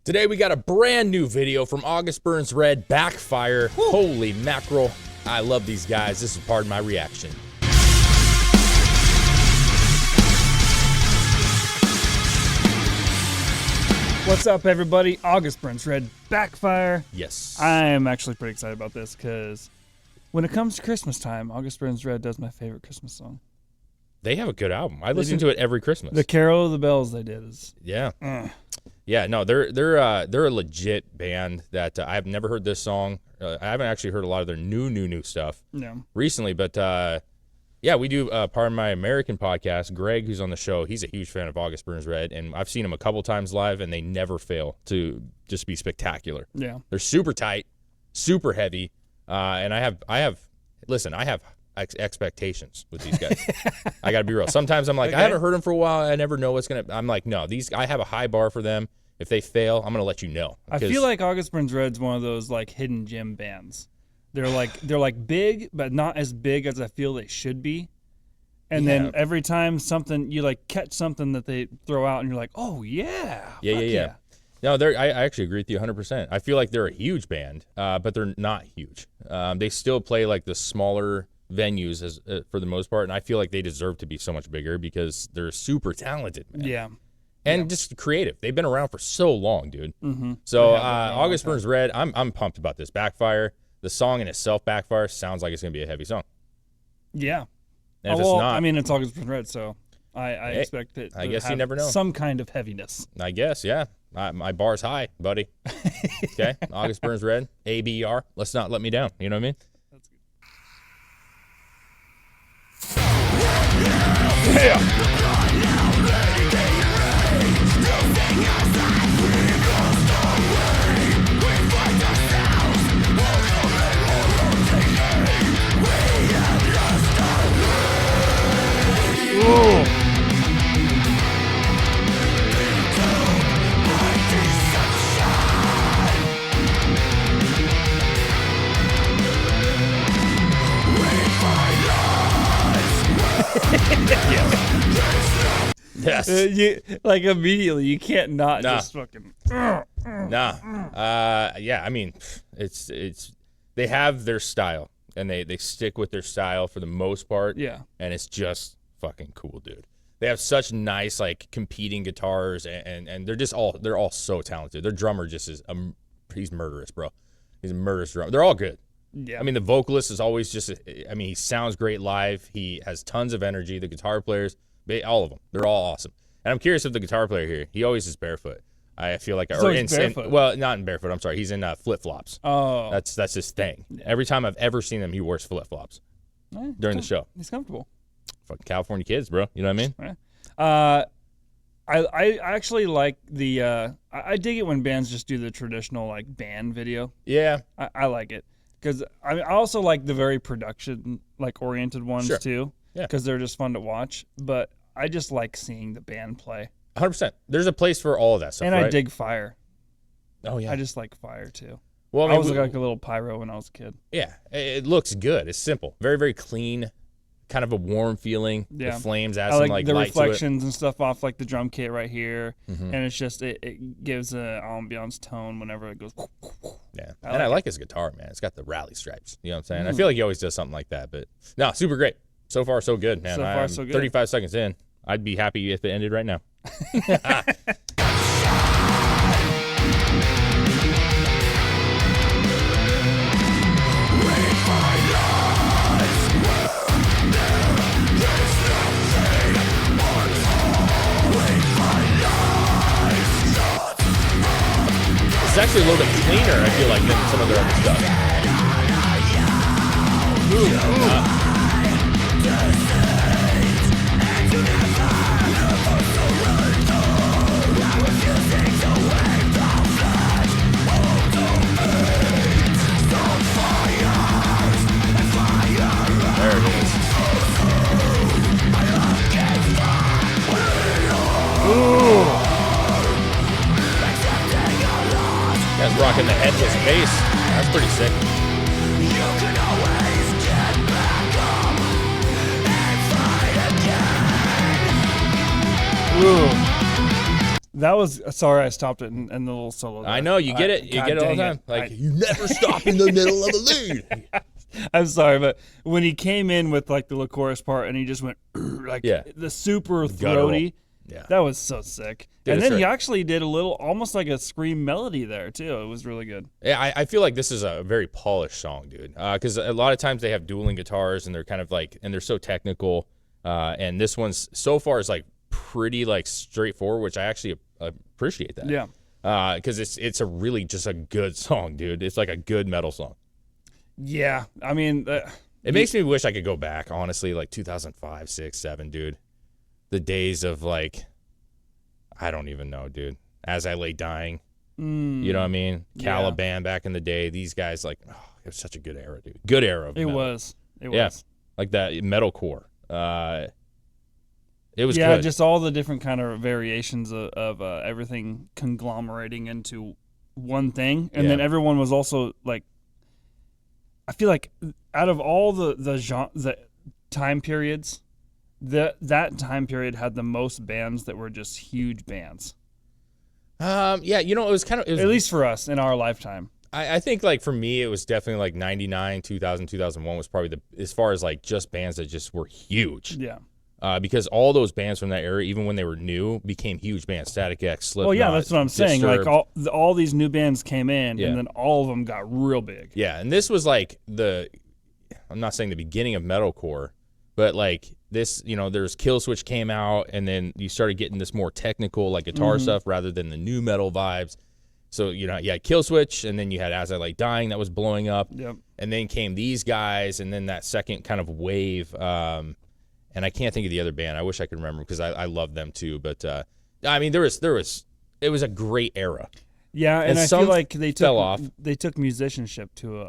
Today we got a brand new video from August Burns Red, Backfire. Woo. Holy mackerel. I love these guys. This is part of my reaction. What's up, everybody? August Burns Red, Backfire. Yes. I'm actually pretty excited about this because when it comes to Christmas time, August Burns Red does my favorite Christmas song. They have a good album. I listen to it every Christmas. The Carol of the Bells they did is... Yeah. Yeah, no, they're a legit band that I've never heard this song. I haven't actually heard a lot of their new stuff recently, but yeah, we do part of my American podcast. Greg, who's on the show, he's a huge fan of August Burns Red, and I've seen them a couple times live, and they never fail to just be spectacular. Yeah, they're super tight, super heavy, and I have expectations with these guys. I got to be real. Sometimes I'm like, okay. I haven't heard them for a while. I never know what's gonna. I'm like, no, I have a high bar for them. If they fail, I'm gonna let you know. I feel like August Burns Red's one of those like hidden gem bands. They're like big, but not as big as I feel they should be. And then every time something you like catch something that they throw out, and you're like, oh yeah. No, I actually agree with you 100%. I feel like they're a huge band, but they're not huge. They still play like the smaller venues as for the most part, and I feel like they deserve to be so much bigger because they're super talented, man. Yeah. And just creative. They've been around for so long, dude. Mm-hmm. So August Burns Red, I'm pumped about this. Backfire, the song in itself, Backfire, sounds like it's going to be a heavy song. Yeah. And if it's not, I mean, it's August Burns Red, so I expect it to I guess have you never know. Some kind of heaviness. I guess, yeah. My bar's high, buddy. Okay? August Burns Red, ABR. Let's not let me down. You know what I mean? That's good. Yeah. Yes. Like immediately, you can't not just fucking. Yeah, I mean, it's they have their style and they stick with their style for the most part. Yeah. And it's just fucking cool, dude. They have such nice like competing guitars and they're all so talented. Their drummer just is he's murderous, bro. He's a murderous drummer. They're all good. Yeah. I mean, the vocalist is always he sounds great live. He has tons of energy. The guitar players, all of them, they're all awesome. And I'm curious if the guitar player here, he always is barefoot. I feel like, barefoot. Well, not in barefoot. I'm sorry. He's in flip flops. Oh, that's his thing. Yeah. Every time I've ever seen him, he wears flip flops during the show. He's comfortable. Fucking California kids, bro. You know what I mean? Yeah. I actually like the. I dig it when bands just do the traditional like band video. Yeah, I like it because I also like the very production like oriented ones too. Yeah, because they're just fun to watch. But I just like seeing the band play. 100%. There's a place for all of that stuff. And right? I dig Fire. Oh yeah, I just like Fire too. Well, I was like a little pyro when I was a kid. Yeah, it looks good. It's simple, very very clean, kind of a warm feeling. Yeah, the flames add I some like the light reflections to it. and stuff off like the drum kit right here, and it's just it gives an ambiance tone whenever it goes. Yeah, I like his guitar, man. It's got the rally stripes. You know what I'm saying? I feel like he always does something like that, but no, super great. So far, so good, man. So far, so good. 35 seconds in, I'd be happy if it ended right now. It's actually a little bit cleaner, I feel like, than some of their other stuff. There it is. Ooh. Guys rocking the headless bass. That's pretty sick. Ooh. that was sorry I stopped it in the little solo there. I know you get it. You get it all the time. Like you never stop in the middle of a lead. I'm sorry, but when he came in with like the chorus part and he just went like the super throaty, that was so sick. And then he actually did a little, almost like a scream melody there too. It was really good. Yeah, I feel like this is a very polished song, dude. Because a lot of times they have dueling guitars and they're kind of like, and they're so technical. And this one's so far is like pretty like straightforward, which I actually appreciate that. Yeah. Because it's a really just a good song, dude. It's like a good metal song. Yeah, I mean, it makes me wish I could go back, honestly, like 2005, 6, 7, dude. The days of like, I don't even know, dude. As I Lay Dying, you know what I mean? Caliban back in the day. These guys, like, oh, it was such a good era, dude. Good era of metal. It was. Like that metalcore. It was good. Just all the different kind of variations of everything conglomerating into one thing, and then everyone was also like, I feel like out of all the time periods, that time period had the most bands that were just huge bands. Yeah, you know, it was at least for us in our lifetime. I think like for me, it was definitely like 99, 2000, 2001 was probably as far as like just bands that just were huge. Yeah. Because all those bands from that era, even when they were new, became huge bands. Static X, Slipknot. Well, yeah, that's what I'm saying. Disturbed. Like all these new bands came in, and then all of them got real big. Yeah, and this was like I'm not saying the beginning of metalcore, but like this, you know, there's Killswitch came out, and then you started getting this more technical like guitar stuff rather than the new metal vibes. So, you know, you had Killswitch, and then you had As I Lay Dying that was blowing up. Yep. And then came these guys, and then that second kind of wave. And I can't think of the other band. I wish I could remember because I love them too. But I mean, it was a great era. Yeah, and I feel like they took musicianship to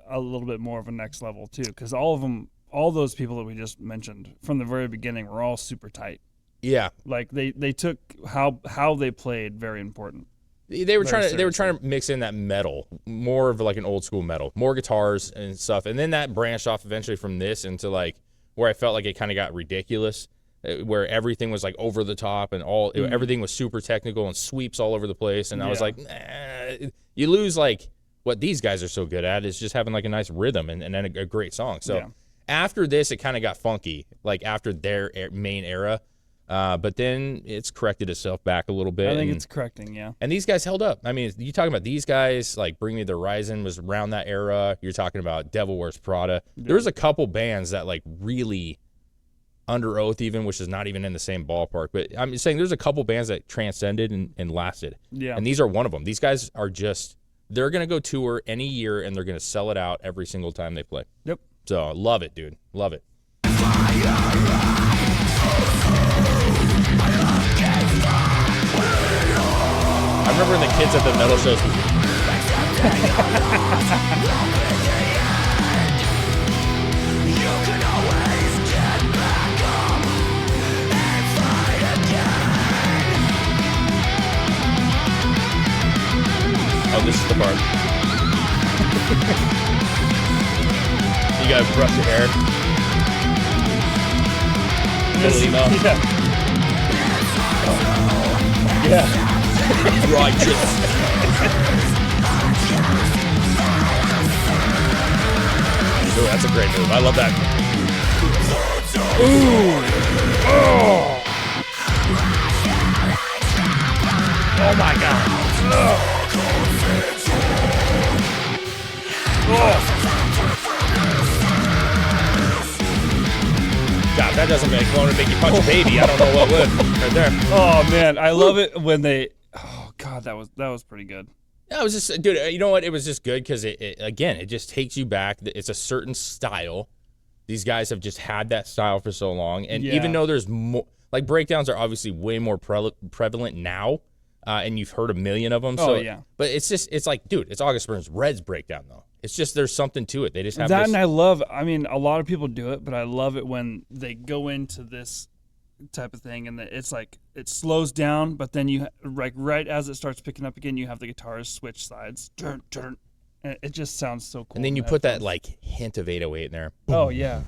a little bit more of a next level too, because all those people that we just mentioned from the very beginning were all super tight. Yeah, like they took how they played very important. They were trying to mix in that metal, more of like an old school metal, more guitars and stuff, and then that branched off eventually from this into like where I felt like it kind of got ridiculous, where everything was like over the top and everything was super technical and sweeps all over the place, and I was like, nah, you lose like what these guys are so good at is just having like a nice rhythm and then a great song. So after this, it kind of got funky, like after their main era. But then it's corrected itself back a little bit. I think it's correcting, yeah. And these guys held up. I mean, you talking about these guys, like Bring Me the Horizon was around that era. You're talking about Devil Wears Prada. Yeah. There was a couple bands that like really, Under Oath even, which is not even in the same ballpark. But I'm just saying there's a couple bands that transcended and lasted. Yeah. And these are one of them. These guys are just, they're going to go tour any year and they're going to sell it out every single time they play. Yep. So love it, dude. Love it. I remember when the kids at the metal shows. Oh, this is the part. You gotta brush your hair. Little email. Yeah. Righteous. Ooh, that's a great move. I love that. Ooh. Oh. Oh my God. Oh. God, that doesn't make you punch a baby. I don't know what would. Right there. Oh man, I love it when they. Oh God, that was pretty good. Yeah, it was just, dude. You know what? It was just good because it just takes you back. It's a certain style. These guys have just had that style for so long, and even though there's more, like breakdowns are obviously way more prevalent now, and you've heard a million of them. So, but it's like, dude, it's August Burns Red's breakdown though. It's just there's something to it. They just have that, and I love. I mean, a lot of people do it, but I love it when they go into this type of thing, and it's like it slows down, but then you like right as it starts picking up again, you have the guitars switch sides. And it just sounds so cool. And then you put that like hint of 808 in there. Oh yeah.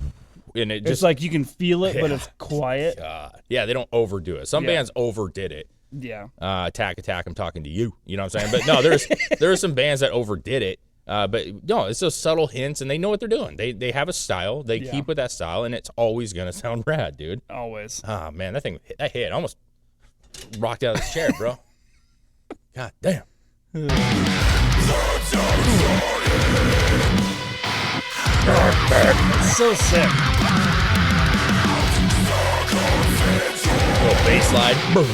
And it's like you can feel it, but it's quiet. God. Yeah, they don't overdo it. Some bands overdid it. Yeah. Attack, I'm talking to you. You know what I'm saying? But no, there are some bands that overdid it. But no, it's those subtle hints, and they know what they're doing. They have a style. They keep with that style, and it's always gonna sound rad, dude. Always. Oh man, that hit. I almost rocked out of the chair, bro. God damn. So sick. Little bass slide. Boom.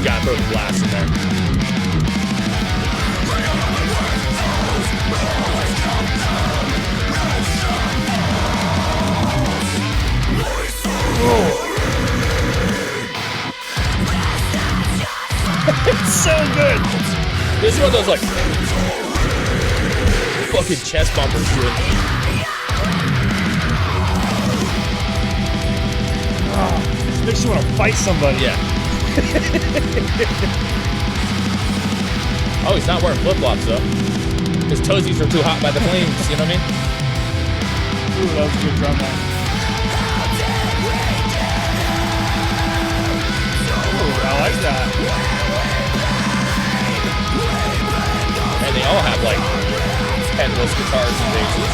Gotta throw the blast in there. It's so good. This is one of those like fucking chest bumpers, dude. This makes you want to fight somebody. Yeah. Oh, he's not wearing flip-flops though. His toesies are too hot by the flames, you know what I mean? Ooh, that was a good drum line. Ooh, I like that. And they all have like headless guitars and basses.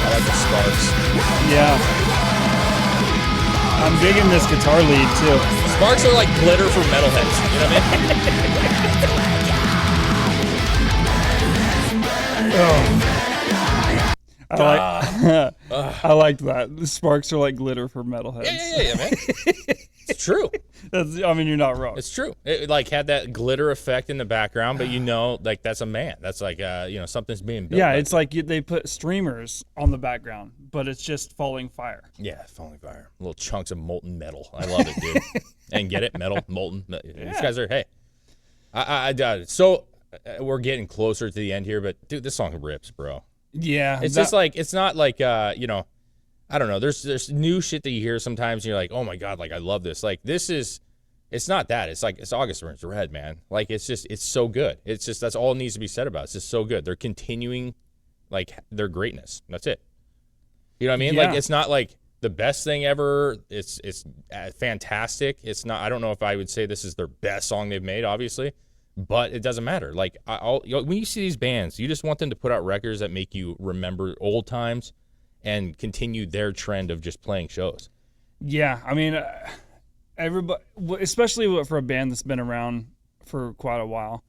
I like the sparks. Yeah. I'm digging this guitar lead too. Sparks are like glitter for metalheads, you know what I mean? I like that. The sparks are like glitter for metalheads. Yeah, man. It's true. I mean, you're not wrong. It's true. It like had that glitter effect in the background, but you know, like that's a man. That's like something's being built. Yeah, it's like they put streamers on the background, but it's just falling fire. Yeah, falling fire. Little chunks of molten metal. I love it, dude. And get it, metal, molten. Yeah. These guys are I doubt it. So we're getting closer to the end here, but dude, this song rips, bro. Yeah, it's just like it's not like I don't know. There's new shit that you hear sometimes, and you're like, oh my god, like I love this. Like this is, it's not that. It's like it's August Burns Red, man. Like it's so good. It's just that's all it needs to be said about it. It's just so good. They're continuing, like their greatness. That's it. You know what I mean? Yeah. Like it's not like the best thing ever. It's fantastic. It's not. I don't know if I would say this is their best song they've made, obviously, but it doesn't matter. Like when you see these bands, you just want them to put out records that make you remember old times and continue their trend of just playing shows. Yeah, I mean, everybody, especially for a band that's been around for quite a while,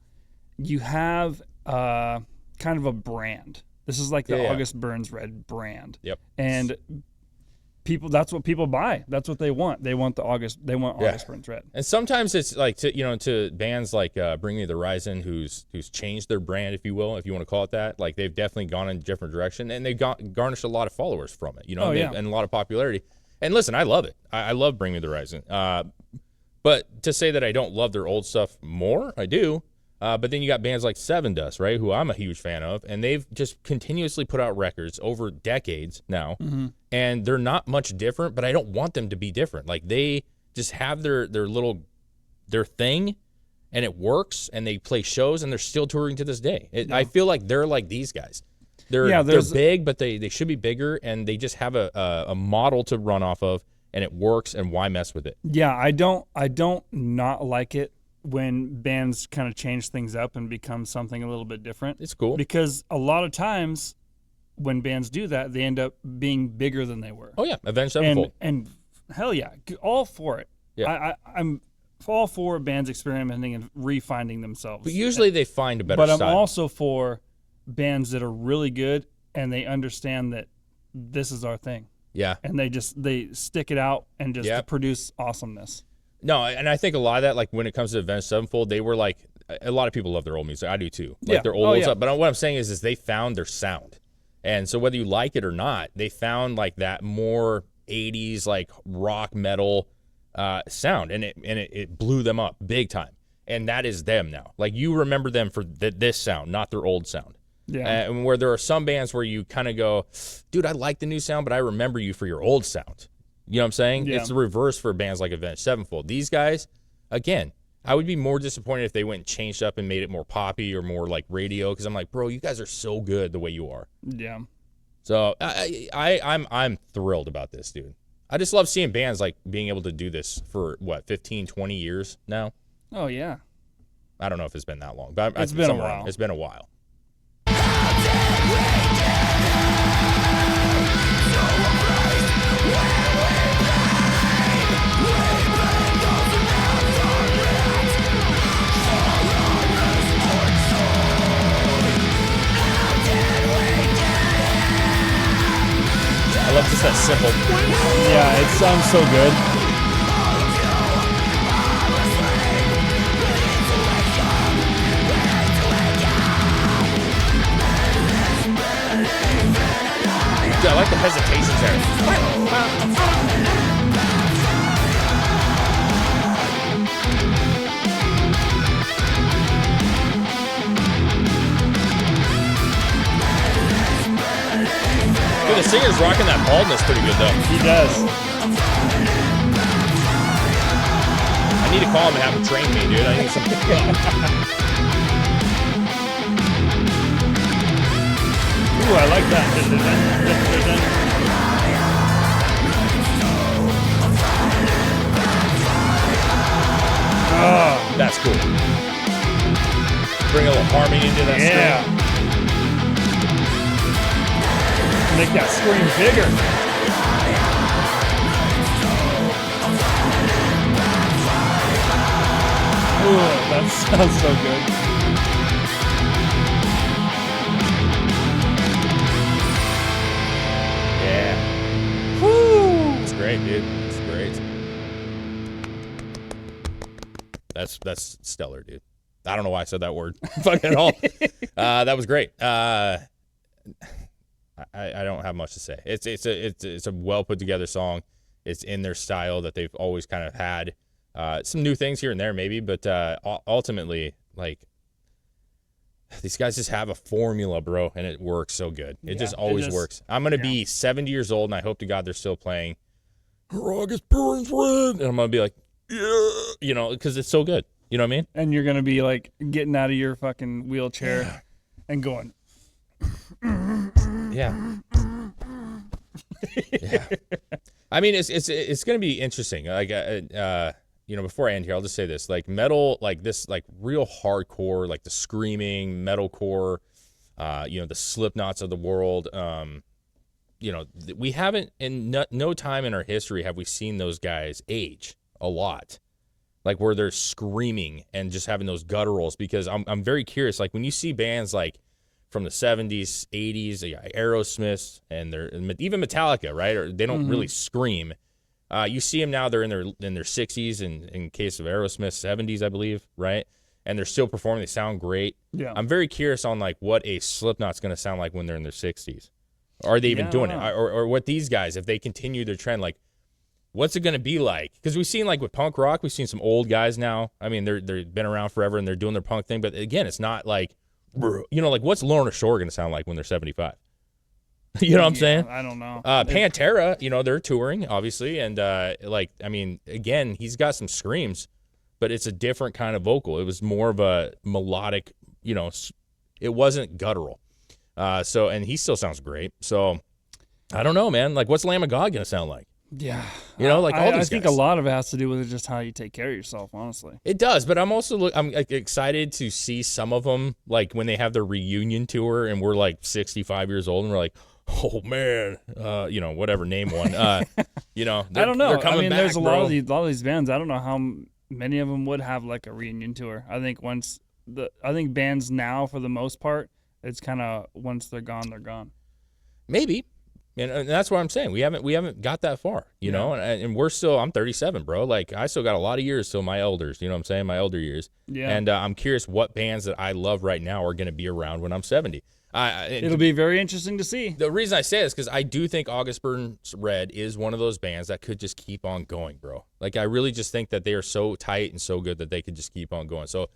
you have kind of a brand. This is like the August Burns Red brand. Yep. And that's what people buy. That's what they want. They want August Burns Red. And sometimes it's like to bands like Bring Me the Horizon, who's changed their brand, if you will, if you want to call it that. Like they've definitely gone in a different direction, and they've garnished a lot of followers from it, and a lot of popularity. And listen, I love it. I love Bring Me the Horizon. But to say that I don't love their old stuff more, I do. But then you got bands like Seven Dust, right, who I'm a huge fan of, and they've just continuously put out records over decades now, and they're not much different, but I don't want them to be different. Like they just have their thing, and it works, and they play shows, and they're still touring to this day. I feel like they're like these guys. They're big, but they should be bigger, and they just have a model to run off of, and it works, and why mess with it? Yeah, I don't not like it when bands kind of change things up and become something a little bit different. It's cool. Because a lot of times when bands do that, they end up being bigger than they were. Oh, yeah. Avenged Sevenfold. And hell yeah, all for it. Yeah. I'm all for bands experimenting and refinding themselves. But usually they find a better style. But I'm also for bands that are really good and they understand that this is our thing. Yeah. And they stick it out and just produce awesomeness. No, and I think a lot of that, like when it comes to Avenged Sevenfold, they were like, a lot of people love their old music. I do too. Like their old stuff. But what I'm saying is they found their sound. And so whether you like it or not, they found like that more 80s like rock metal sound, and it blew them up big time. And that is them now. Like you remember them for this sound, not their old sound. Yeah. And where there are some bands where you kind of go, dude, I like the new sound, but I remember you for your old sound. You know what I'm saying? Yeah. It's the reverse for bands like Avenged Sevenfold. These guys, again, I would be more disappointed if they went and changed up and made it more poppy or more like radio, because I'm like, bro, you guys are so good the way you are. Yeah. So I'm thrilled about this, dude. I just love seeing bands like being able to do this for, 15, 20 years now? Oh, yeah. I don't know if it's been that long, but it's been a while. It's been a while. I love just that simple. Yeah, it sounds so good. Dude, I like the hesitations there. Dude, the singer's rocking that baldness pretty good, though. He does. I need to call him and have him train me, dude. I need some. Ooh, I like that. Oh, that's cool. Bring a little harmony into that string. Make that scream bigger. Ooh, that sounds so good. Yeah. Woo! It's great, dude. It's great. That's stellar, dude. I don't know why I said that word. Fuck at all. That was great. I don't have much to say. It's a well put together song. It's in their style that they've always kind of had. Some new things here and there maybe, but ultimately, like, these guys just have a formula, bro, and it works so good. It just always works. I'm gonna be 70 years old, and I hope to God they're still playing August Burns Red, and I'm gonna be like, yeah, you know, because it's so good. You know what I mean? And you're gonna be like getting out of your fucking wheelchair and going. Yeah. Yeah. I mean, it's gonna be interesting. Like, you know, before I end here, I'll just say this: like metal, like this, like real hardcore, like the screaming metalcore, you know, the Slipknots of the world. You know, we haven't in no time in our history have we seen those guys age a lot. Like where they're screaming and just having those gutturals, because I'm very curious. Like when you see bands like from the 70s, 80s, Aerosmith, and they're even Metallica, right? Or they don't really scream. You see them now; they're in their 60s, and in case of Aerosmith, 70s, I believe, right? And they're still performing. They sound great. Yeah. I'm very curious on like what a Slipknot's going to sound like when they're in their 60s. Are they even doing it? Or what these guys, if they continue their trend, like what's it going to be like? Because we've seen like with punk rock, we've seen some old guys now. I mean, they've been around forever and they're doing their punk thing. But again, it's not like, you know, like what's Lorna Shore going to sound like when they're 75? You know what I'm saying? I don't know. Pantera, you know, they're touring, obviously. And, like, I mean, again, he's got some screams, but it's a different kind of vocal. It was more of a melodic, you know, it wasn't guttural. And he still sounds great. So, I don't know, man. Like, what's Lamb of God going to sound like? Yeah. You know, like all these guys. I think a lot of it has to do with just how you take care of yourself, honestly. It does, but I'm also I'm like, excited to see some of them, like, when they have their reunion tour and we're, like, 65 years old and we're like, oh man, you know, whatever, name one. You know, I don't know. They're coming back, there's a bro. lot of these bands. I don't know how many of them would have like a reunion tour. I think bands now, for the most part, it's kind of once they're gone, they're gone. Maybe, and that's what I'm saying. We haven't got that far, you know. And we're still. I'm 37, bro. Like I still got a lot of years till my elders. You know what I'm saying? My elder years. Yeah. And I'm curious what bands that I love right now are going to be around when I'm 70. It'll be very interesting to see. The reason I say this is because I do think August Burns Red is one of those bands that could just keep on going, bro. Like, I really just think that they are so tight and so good that they could just keep on going. So,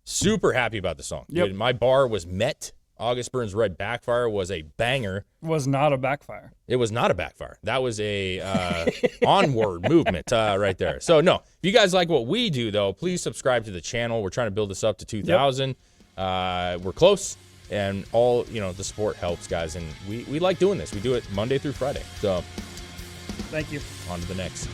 super happy about the song. Yep. Dude, my bar was met August Burns Red Backfire was a banger. Was not a backfire. It was not a backfire. That was a onward movement right there. So, no, if you guys like what we do, though, please subscribe to the channel. We're trying to build this up to 2,000. Yep. We're close, and all, the support helps, guys. And we like doing this. We do it Monday through Friday. So, thank you. On to the next.